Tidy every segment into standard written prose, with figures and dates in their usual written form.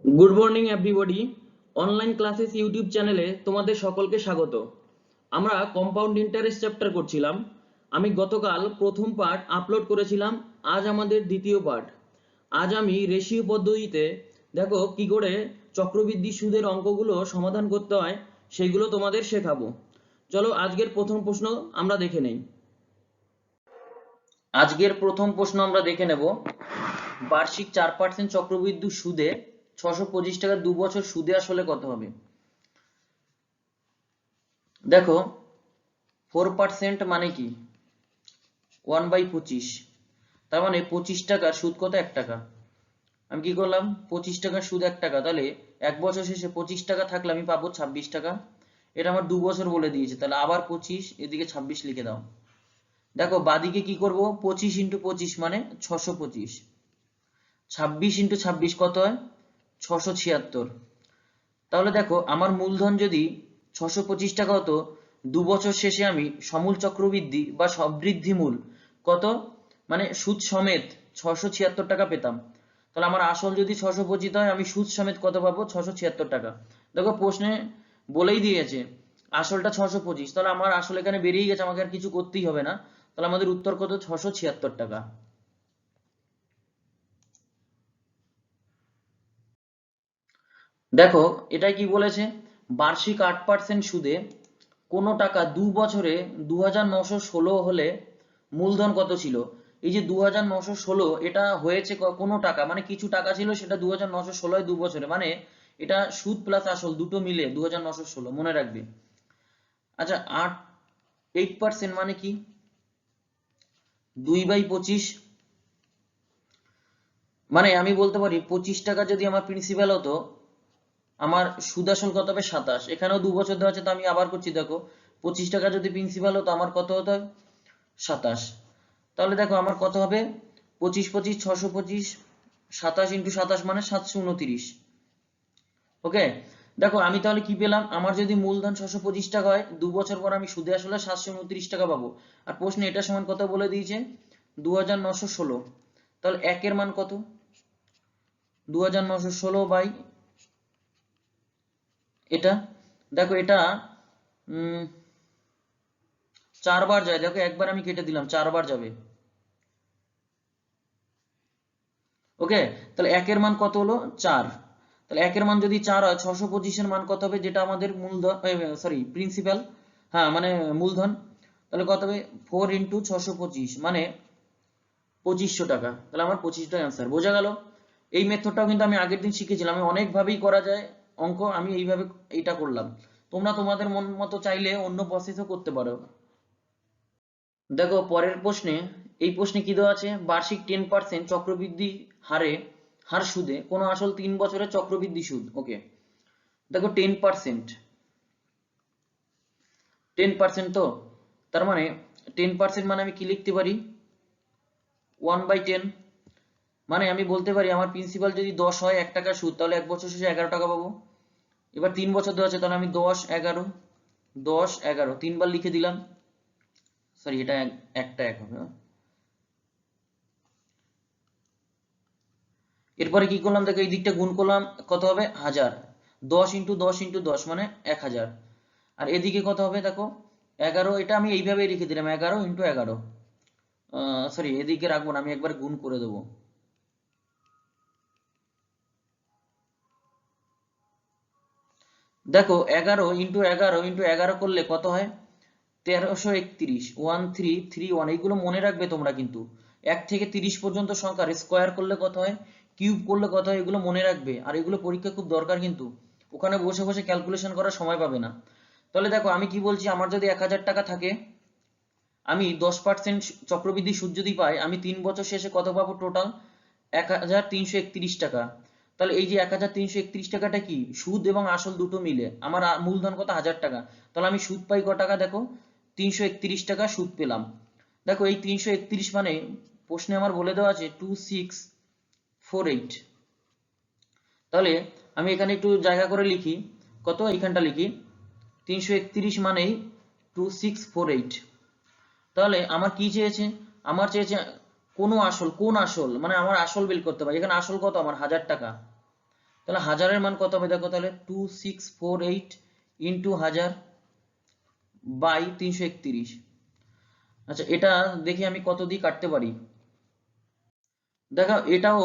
Good morning everybody. Online classes YouTube চ্যানেলে তোমাদের সকলকে স্বাগত। আমরা কম্পাউন্ড ইন্টারেস্ট চ্যাপ্টার করছিলাম। আমি গতকাল প্রথম পার্ট আপলোড করেছিলাম, আজ আমাদের দ্বিতীয় পার্ট। আজ আমি রেশিও পদ্ধতিতে দেখো কি করে চক্রবৃদ্ধি সুদের অঙ্কগুলো সমাধান করতে হয় সেইগুলো তোমাদের শেখাবো। চলো আজকের প্রথম প্রশ্ন আমরা দেখে নেই। আজকের প্রথম প্রশ্ন আমরা দেখে নেব, বার্ষিক 4% চক্রবৃদ্ধি সুদে 625 টাকা 2 বছর সুদে আসলে কত হবে। দেখো 4% মানে কি 1/25, তার মানে 25 টাকার সুদ কত 1 টাকা। আমি কি করলাম 25 টাকার সুদ 1 টাকা, তাহলে এক বছর শেষে 25 টাকা থাকলে আমি পাবো 26 টাকা। এটা আমার 2 বছর বলে দিয়েছে, তাহলে আবার 25 এদিকে 26 লিখে দাও। দেখো বাদিকে কি করব 25 × 25 মানে 625, 26 × 26 কত হয় 676। তাহলে দেখো আমার মূলধন যদি 625 টাকা হতো, 2 বছর শেষে আমি সমূল চক্রবৃদ্ধি বা সবৃদ্ধি মূল কত মানে সুদ সমেত 676 টাকা পেতাম। তাহলে আমার আসল যদি 625 হয়, আমি সুদ সমেত কত পাবো 676 টাকা। দেখো প্রশ্নে বলেই দিয়েছে আসলটা 625, তাহলে আমার আসল এখানে বেরিয়ে গেছে, আমাকে আর কিছু করতেই হবে না। তাহলে আমাদের উত্তর কত 676 টাকা। দেখো এটা কি বলেছে, বার্ষিক 8% সুদে কোনো টাকা 2 বছরে 2916 হলে মূলধন কত ছিল। এই যে 2916 এটা হয়েছে কোনো টাকা মানে কিছু টাকা ছিল, সেটা 2916 2 বছরে, মানে এটা সুদ প্লাস আসল দুটো মিলে 2916 মনে রাখবে। আচ্ছা 8% মানে কি 2/25, মানে আমি বলতে পারি 25 টাকা যদি আমার প্রিন্সিপাল হতো, আমার সুদ আসল কত হবে 27। এখানেও 2 বছর দেওয়া আছে, তো আমি আবার করছি। দেখো 25 টাকা যদি প্রিন্সিপাল হতো আমার কত হতো 27। তাহলে দেখো আমার কত হবে 25 25 625, 27 × 27 মানে 729। ওকে, দেখো আমি তাহলে কি পেলাম, আমার যদি মূলধন 625 টাকা হয়, 2 বছর পর আমি সুদে আসলে 729 টাকা পাবো। আর প্রশ্নে এটা সমান কত বলে দিয়েছে 2916। তাহলে একের মান কত 2916 বাই এটা। দেখো এটা 4 বার যায়, দেখো একবার আমি কেটে দিলাম 4 বার যাবে। ওকে, তাহলে একের মান কত হলো 4। তাহলে একের মান যদি 4 হয়, 625 এর মান কত হবে, যেটা আমাদের মূলধন সরি প্রিন্সিপাল, হ্যাঁ মানে মূলধন, তাহলে কত হবে 4 × 625 মানে 2500 টাকা। তাহলে আমার 25টাই অ্যান্সার। বোঝা গেল? এই মেথডটাও কিন্তু আমি আগের দিন শিখেছিলাম, আমি অনেকভাবেই করা যায় অঙ্ক, আমি এইভাবে এইটা করলাম। তোমরা তোমাদের মন মতো চাইলে অন্য প্রসেসও করতে পারো। দেখো পরের প্রশ্নে, এই প্রশ্নে কি দেওয়া আছে, বার্ষিক 10% চক্রবৃদ্ধি হার সুদে কোনো আসল 3 বছরের চক্রবৃদ্ধি সুদ। ওকে, দেখো 10%, 10% তো তার মানে 10% মানে আমি কি লিখতে পারি 1/10। মানে আমি বলতে পারি আমার প্রিন্সিপাল যদি 10 হয় 1 টাকা সুদ, তাহলে এক বছর শেষে 11 টাকা পাবো। এবার 3 বছর দেওয়া আছে, তাহলে আমি 10 11 10 11 তিনবার লিখে দিলাম। সরি এটা একটা এক হবে। এরপরে কি করলাম, দেখো এই দিকটা গুণ করলাম, কত হবে 1000, 10 × 10 × 10 মানে 1000। আর এদিকে কত হবে দেখো 11, এটা আমি এইভাবেই রেখে দিলাম 11 × 11। সরি এদিকে রাখবো না, আমি একবার গুণ করে দেবো। দেখো 11 × 11 × 11 করলে কত হয় 1331, 1331। এইগুলো মনে রাখবে তোমরা কিন্তু, 1 থেকে 30 পর্যন্ত সংখ্যার স্কোয়ার করলে কত হয়, কিউব করলে কত হয়, এগুলো মনে রাখবে। আর এগুলো পরীক্ষা খুব দরকার, কিন্তু ওখানে বসে বসে ক্যালকুলেশন করার সময় পাবে না। তাহলে দেখো আমি কি বলছি, আমার যদি 1000 টাকা থাকে, আমি 10% চক্রবৃদ্ধি সুদ যদি পাই, আমি 3 বছর শেষে কত পাবো টোটাল 1331 টাকা। তাহলে এই যে 1331 টাকাটা কি সুদ এবং আসল দুটো মিলে আমার মূলধন কত 1000 টাকা। তাহলে আমি সুদ পাই কত টাকা, দেখো 331 টাকা সুদ পেলাম। দেখো এই 331 মানে প্রশ্নে আমার বলে দেওয়া আছে 2648। তাহলে আমি এখানে একটু জায়গা করে লিখি, কত এইখানটা লিখি 331 মানেই 2648। তাহলে আমার কি চেয়েছে, আমার চেয়েছে কোন আসল, কোন আসল মানে আমার আসল বের করতে পারি। এখানে আসল কত আমার 1000 টাকা, তাহলে হাজারের মান কত হবে দেখো, তাহলে 2648 ইন্টু 1000 বাই 331। আচ্ছা এটা দেখি আমি কত দিয়ে কাটতে পারি। দেখো এটাও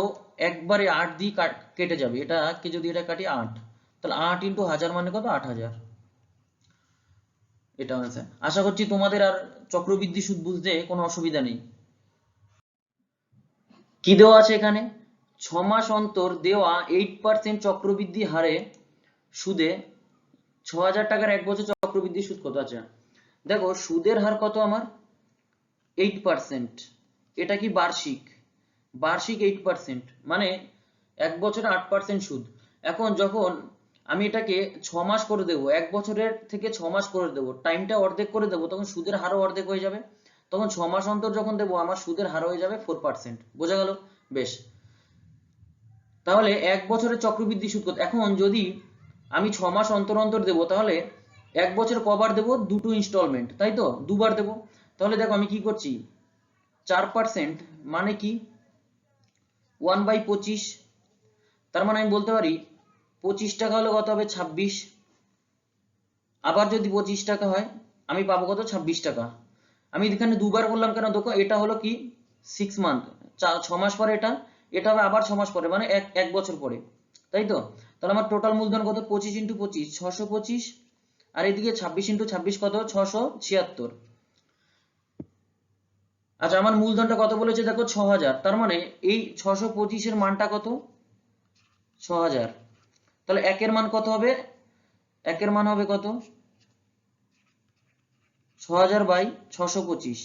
একবারে 8 দিয়ে কেটে যাবে, এটাকে যদি এটা কাটি 8, তাহলে 8 ইন্টু 1000 মানে কত, 8000। এটা আছে। আশা করছি তোমাদের আর চক্রবৃদ্ধি সুদ বুঝতে কোনো অসুবিধা নেই। কি দেওয়া আছে এখানে, 6 মাস অন্তর দেওয়া 8% চক্রবৃদ্ধি হারে সুদে 6000 টাকার 1 বছর চক্রবৃদ্ধি সুদ কত আছে। দেখো সুদের হার কত আমার 8%, এটা কি বার্ষিক, বার্ষিক 8% মানে 1 বছরে 8% সুদ। এখন যখন আমি এটাকে 6 মাস করে দেবো, 1 বছরের থেকে 6 মাস করে দেবো, টাইমটা অর্ধেক করে দেবো, তখন সুদের হারও অর্ধেক হয়ে যাবে। তখন 6 মাস অন্তর যখন দেবো আমার সুদের হার হয়ে যাবে 4%। বোঝা গেল? বেশ, তাহলে 1 বছরের চক্রবৃদ্ধি সুদ কত। এখন যদি আমি 6 মাস অন্তর অন্তর দেবো, তাহলে 1 বছর কবার দেবো, দুটো ইনস্টলমেন্ট, তাই তো, দুবার দেবো। তাহলে দেখো আমি কি করছি, 4% মানে কি 1/25, তার মানে আমি বলতে পারি 25 টাকা হলে কত হবে 26। আবার যদি 25 টাকা হয় আমি পাবো কত, 26 টাকা। আমি এখানে দুবার বললাম কেন দেখো, এটা হলো কি 6 মান্থ, 6 মাস পরে এটা, এটা হবে আবার 6 মাস পরে, মানে এক বছর পরে, তাই তো। তাহলে আমার টোটাল মূলধন কত, 25 ইন্টু 25 625, আর এদিকে 26 ইন্টু 26 কত, 676। আচ্ছা আমার মূলধনটা কত বলেছে দেখো 6000, তার মানে এই 625 এর মানটা কত, 6000। তাহলে একের মান কত হবে, একের মান হবে কত, 6000 বাই 625।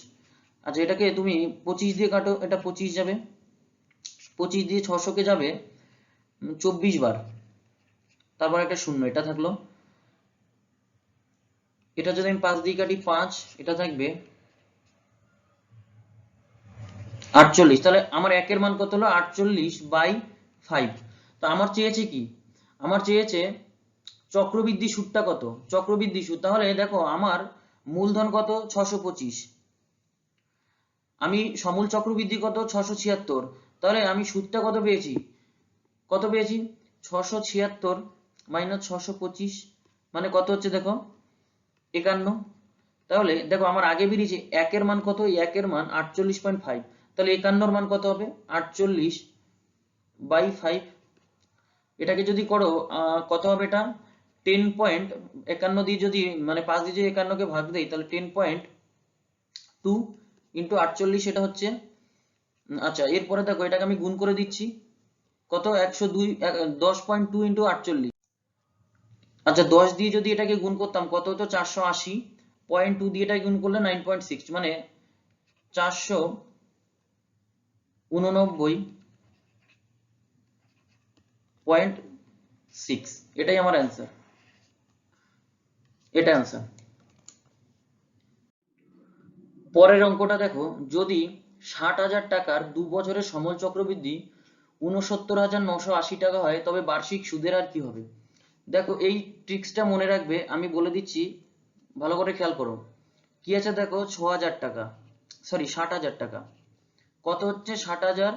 আচ্ছা এটাকে তুমি 25 দিয়ে কাটো, এটা 25 যাবে, 25 দিয়ে 600 কে যাবে 24 বার, তারপর একটা শূন্য, এটা থাকলো। এটা যদি আমি 5 দিয়ে কাটি 5, এটা থাকবে 48। তাহলে আমার একের মান কত হলো 48/5। তো আমার চেয়েছে কি, আমার চেয়েছে চক্রবৃদ্ধি সুদটা কত, চক্রবৃদ্ধি সুদ। তাহলে দেখো আমার মূলধন কত 625, আমি সমূল চক্রবৃদ্ধি কত 676, তাহলে আমি সুদটা কত পেয়েছি, কত পেয়েছি 676 মাইনাস 625 মানে কত হচ্ছে দেখো 51। তাহলে দেখো আমার আগে বেরিয়েছে একের মান কত, একের মান 48.5, তাহলে 51 মান কত হবে 48/5। এটাকে যদি করো কত হবে, এটা 10.51 দিয়ে যদি মানে 5 দিয়ে যদি 51 কে ভাগ দেই, তাহলে 10.2 ইন্টু 48, এটা হচ্ছে। আচ্ছা এরপরে দেখো এটাকে আমি গুণ করে দিচ্ছি, কত 102, 10.2 ইন্টু 48। আচ্ছা 10 দিয়ে যদি এটাকে গুণ করতাম কত হতো 480, 0.2 দিয়ে এটাকে গুণ করলে 9.6 মানে 489.6, এটাই আমার অ্যান্সার, এটা অ্যান্সার। পরের অঙ্কটা দেখো, যদি 60,000 টাকার 2 বছরের সমল চক্রবৃদ্ধি 69,980 টাকা হয়, তবে বার্ষিক সুদের হার কি হবে। দেখো এই ট্রিক্সটা মনে রাখবে, আমি বলে দিচ্ছি, ভালো করে খেয়াল করো। কি আছে দেখো 6,000 টাকা, সরি 60,000 টাকা, কত হচ্ছে 60,000,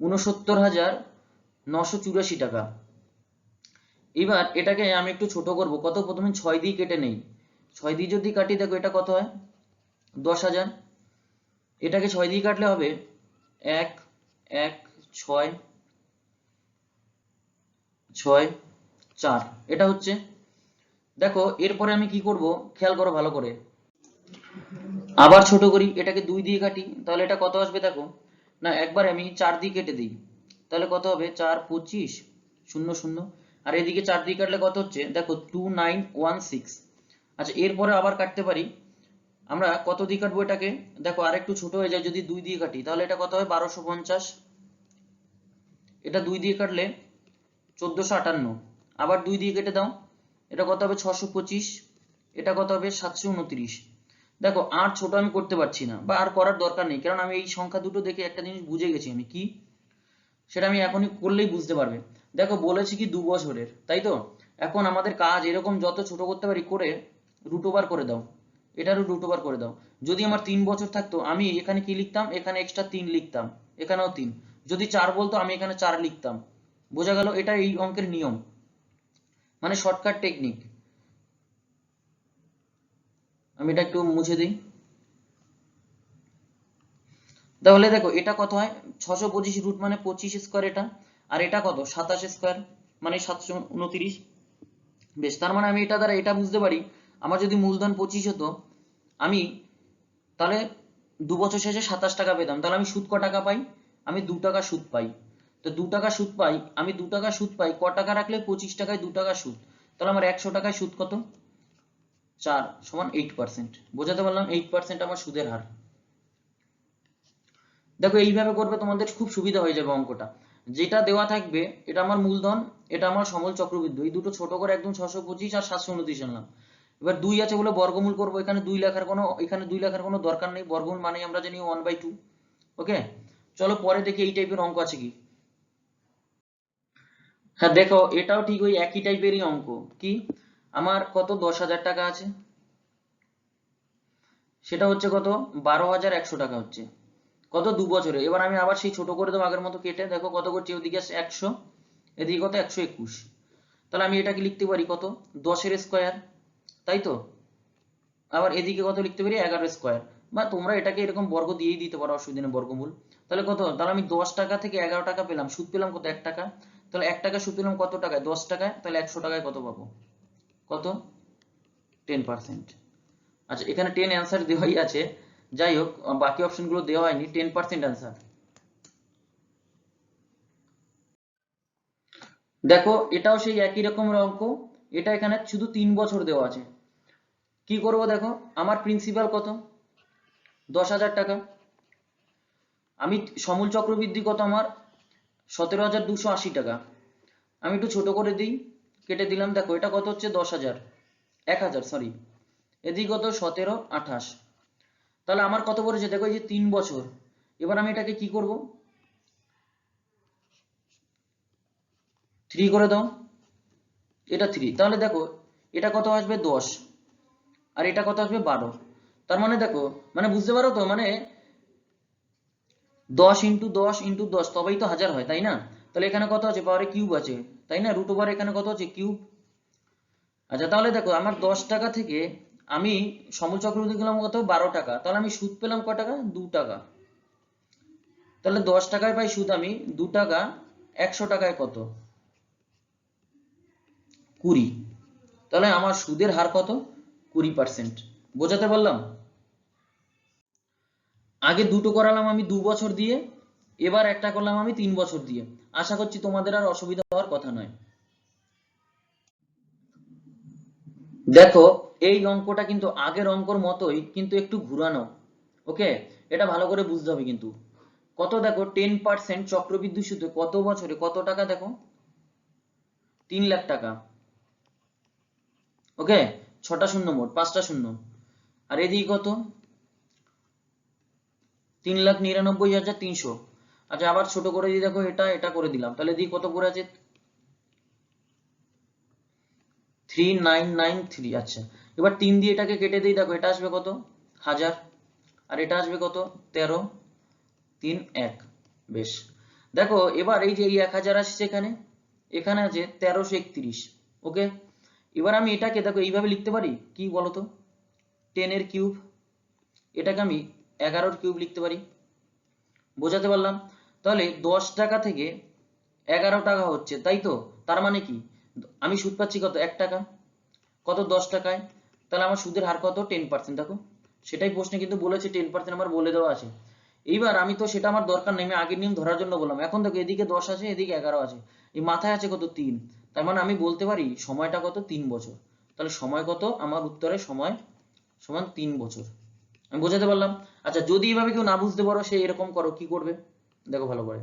69,984 টাকা। এবার এটাকে আমি একটু ছোট করব, কত, প্রথমে 6 দিয়ে কেটে নেই, 6 দিয়ে যদি কাটি দেখো এটা কত হয় 10,000। এটাকে 6 দিয়ে কাটলে হবে 1 1 6 6 4, এটা হচ্ছে। দেখো এরপরে আমি কি করব, খেয়াল করো ভালো করে, আবার ছোট করি, এটাকে 2 দিয়ে কাটি, তাহলে এটা কত আসবে দেখো, না একবার আমি 4 দিয়ে কেটে দিই, তাহলে কত হবে 4 25 0 0, আর এদিকে 4 দিয়ে কাটলে কত হচ্ছে দেখো 2916। আচ্ছা এরপরে আবার কাটতে পারি, আমরা কত দিয়ে কাটবো এটাকে, দেখো আর একটু ছোট হয়ে যায়, যদি 2 দিয়ে কাটি তাহলে এটা কত হয় 1250, এটা 2 দিয়ে কাটলে 1458, আবার 2 দিয়ে কেটে দাও, এটা কত হবে 625, এটা কত হবে 729। দেখো আর ছোট আমি করতে পারছি না, বা আর করার দরকার নেই, কারণ আমি এই সংখ্যা দুটো দেখে একটা জিনিস বুঝে গেছি, আমি কি সেটা আমি এখনই করলেই বুঝতে পারবে। দেখো বলেছি কি 2 বছরের, তাই তো। এখন আমাদের কাজ এরকম যত ছোট করতে পারি করে রুট ওভার করে দাও, এটারও রুট ওভার করে দাও। যদি আমার 3 বছর থাকতো আমি এখানে কি লিখতাম, এখানে এক্সট্রা 3 লিখতাম, এখানেও 3। যদি 4 বলতো আমি এখানে 4 লিখতাম। বোঝা গেল? এটা এই অঙ্কের নিয়ম, মানে শর্টকাট টেকনিক। আমি এটা একটু মুছে দিই। তাহলে দেখো এটা কত হয়, 625 রুট মানে 25 স্কোয়ার এটা, আর এটা কত 27 স্কোয়ার মানে 729। বেশ, তার মানে আমি এটা দ্বারা এটা বুঝতে পারি, আমার যদি মূলধন 25 হতো, আমি তাহলে 2 বছর শেষে 27 টাকা পেতাম। তাহলে আমি সুদ ক টাকা পাই? আমি 2 টাকা সুদ পাই। তো 2 টাকা সুদ পাই, আমি 2 টাকা সুদ পাই, ক টাকা রাখলে 25 টাকায় 2 টাকা সুদ, তাহলে আমার 100 টাকায় সুদ কত? 4 সমান 8%। বোঝাতে পারলাম? 8% আমার সুদের হার। দেখো এইভাবে করবে, তোমাদের খুব সুবিধা হয়ে যাবে অঙ্কটা। যেটা দেওয়া থাকবে এটা আমার মূলধন, এটা আমার সমল চক্রবৃদ্ধি, এই দুটো ছোট করে একদম 625 আর 729 আনলাম। এবার 2 আছে বলে বর্গমূল করব, এখানে 2 লেখার কোনো দরকার নেই, বর্গমূল মানে আমরা জানি 1/2। ওকে, চলো পরে দেখি এই টাইপের অঙ্ক আছে কি। হ্যাঁ দেখো এটাও ঠিক ওই একই টাইপেরই অঙ্ক। কি আমার কত 10,000 টাকা আছে, সেটা হচ্ছে কত 12,100 টাকা হচ্ছে, কত 2 বছরে। এবার আমি আবার সেই ছোট করে দেবো আগের মতো কেটে, দেখো কত করছে, ওদিকে 100, এদিকে কত 121। তাহলে আমি এটাকে লিখতে পারি কত 10 এর স্কোয়ার, তাই তো। আবার এদিকে কত লিখতে পারি 11 স্কোয়ার, বা তোমরা এটাকে এরকম বর্গ দিয়েই দিতে পারো, অসুবিধা নেই, বর্গমূল। তাহলে কত, তাহলে আমি 10 টাকা থেকে 11 টাকা পেলাম, সুদ পেলাম কত 1 টাকা। তাহলে 1 টাকা সুদ পেলাম কত টাকায়, 10 টাকায়। তাহলে 100 টাকায় কত পাবো, কত 10%। আচ্ছা এখানে 10 অ্যান্সার দেওয়াই আছে, যাই হোক বাকি অপশনগুলো দেওয়া হয়নি, 10% অ্যান্সার। দেখো এটাও সেই একই রকমের অঙ্ক, এটা এখানে শুধু 3 বছর দেওয়া আছে। কি করব দেখো, আমার প্রিন্সিপাল কত 10,000 টাকা, আমি সমূল চক্রবৃদ্ধি কত আমার 17,280 টাকা। আমি একটু ছোট করে দিই, কেটে দিলাম, দেখো এটা কত হচ্ছে 10,000, 1,000 সরি, এদিকে কত 17, 28। তাহলে আমার কত পড়েছে দেখো, এই যে 3 বছর। এবার আমি এটাকে কি করব, 3 করে দাও, এটা 3। তাহলে দেখো এটা কত আসবে 10, আর এটা কত আসবে 12। তার মানে দেখো, মানে বুঝতে পারো তো, মানে 10 ইন্টু 10 ইন্টু 10 তবেই তো 1000 হয়, তাই না। তাহলে এখানে কত আছে, পাওয়ারে কিউব আছে, তাই না, রুট ওভার এখানে কত আছে কিউব। আচ্ছা তাহলে দেখো আমার 10 টাকা থেকে আমি সমল চক্রবৃদ্ধি পেলাম কত 12 টাকা, তাহলে আমি সুদ পেলাম ক টাকা 2 টাকা। তাহলে 10 টাকায় পাই সুদ আমি 2 টাকা, 100 টাকায় কত 20। তাহলে আমার সুদের হার কত 20%। বোঝাতে পারলাম? আগে দুটো করালাম আমি 2 বছর দিয়ে, এবার একটা করলাম আমি 3 বছর দিয়ে। আশা করছি তোমাদের আর অসুবিধা হওয়ার কথা নয়। দেখো এই অঙ্কটা কিন্তু আগের অঙ্কর মতোই, কিন্তু একটু ঘুরানো। ওকে, এটা ভালো করে বুঝতে হবে কিন্তু। কত দেখো 10% চক্রবৃদ্ধি সুদে কত বছরে কত টাকা, দেখো 3 লাখ টাকা। ওকে, 6টা শূন্য মোট, 5টা শূন্য। আর এদিকে কত 3,99,300। আচ্ছা আবার ছোট করে দিয়ে দেখো, এটা এটা করে দিলাম, তাহলে এদিকে কত পড়ে আছে 3993। আচ্ছা এবার 3 দিয়ে এটাকে কেটে দিই, দেখো এটা আসবে কত 1000, আর এটা আসবে কত 13, 3, 1। বেশ, দেখো এবার এই যে এই 1000 আসছে এখানে, এখানে আছে 1331। ওকে, এবার আমি এটাকে দেখো এইভাবে লিখতে পারি, কি বলতো 10 এর কিউব, এটাকে আমি 11 এর কিউব লিখতে পারি। বোঝাতে পারলাম? তাহলে 10 টাকা থেকে 11 টাকা হচ্ছে, তাই তো। তার মানে কি আমি সুদ পাচ্ছি কত 1 টাকা, কত 10 টাকায়। তাহলে আমার সুদের হার কত 10%। দেখো সেটাই প্রশ্নে কিন্তু বলেছে 10% আমার বলে দেওয়া আছে। এইবার আমি তো সেটা আমার দরকার নেই, আমি আগের নিয়ম ধরার জন্য বললাম। এখন দেখো এদিকে 10 আছে, এদিকে 11 আছে, এই মাথায় আছে কত 3। তার মানে আমি বলতে পারি সময়টা কত 3 বছর। তাহলে সময় কত, আমার উত্তরে সময় সমান 3 বছর। আমি বোঝাতে পারলাম? আচ্ছা যদি এইভাবে কেউ না বুঝতে পারো, সে এরকম করো, কি করবে দেখো ভালো করে।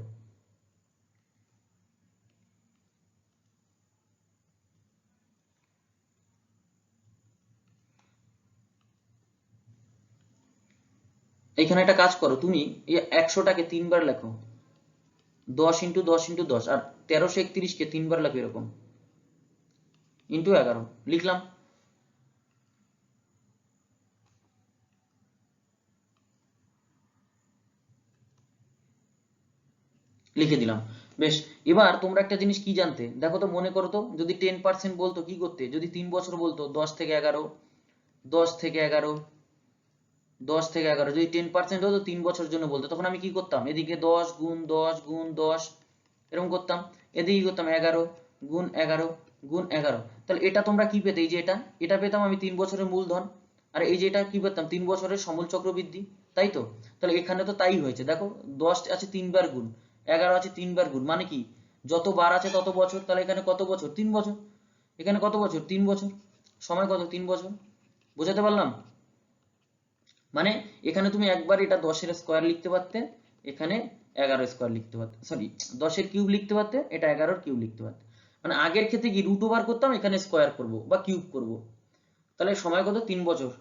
এখানে একটা কাজ করো, তুমি এই 100টাকে 3 বার লেখো, 10 ইন্টু 10 ইন্টু 10, আর 1331কে 3 বার লেখো এরকম, ইন্টু 11 লিখলাম। লিখে দিলাম। বেশ, এবার তোমরা একটা জিনিস কি জানতে, দেখো তো মনে করো তো, যদি 10% বলতো কি করতে, যদি 3 বছর বলতো 10 থেকে 11, 10 থেকে 11, 10 থেকে 11, যদি 10% হতো 3 বছরের জন্য বলতো, তখন আমি কি করতাম, এদিকে 10 গুণ 10 গুণ 10 এরকম করতাম, এদিকে কি করতাম 11 গুণ 11 গুণ 11। তাহলে এটা তোমরা কি পেতে, এই যে এটা পেতাম আমি 3 বছরের মূলধন, আর এই যে এটা কি পেতাম 3 বছরের সমল চক্রবৃদ্ধি, তাই তো? তাহলে এখানে তো তাই হয়েছে, দেখো 10 আছে 3 বার গুণ, 11 আছে 3 বার গুণ, মানে কি যত বার আছে তত বছর, তাহলে এখানে কত বছর, 3 বছর, এখানে কত বছর, 3 বছর, সময় কত, 3 বছর। বোঝাতে পারলাম? মানে এখানে তুমি একবার এটা 10 এর স্কয়ার লিখতে পারতে, এখানে 11 স্কয়ার লিখতে পারতে, সরি 10 এর কিউব লিখতে পারতে, এটা 11 এর কিউব লিখতে পারতে। মানে আগের ক্ষেত্রে কি রুট ওভার করতাম, এখানে স্কয়ার করব বা কিউব করব, তাহলে সময় কত, 3 বছর।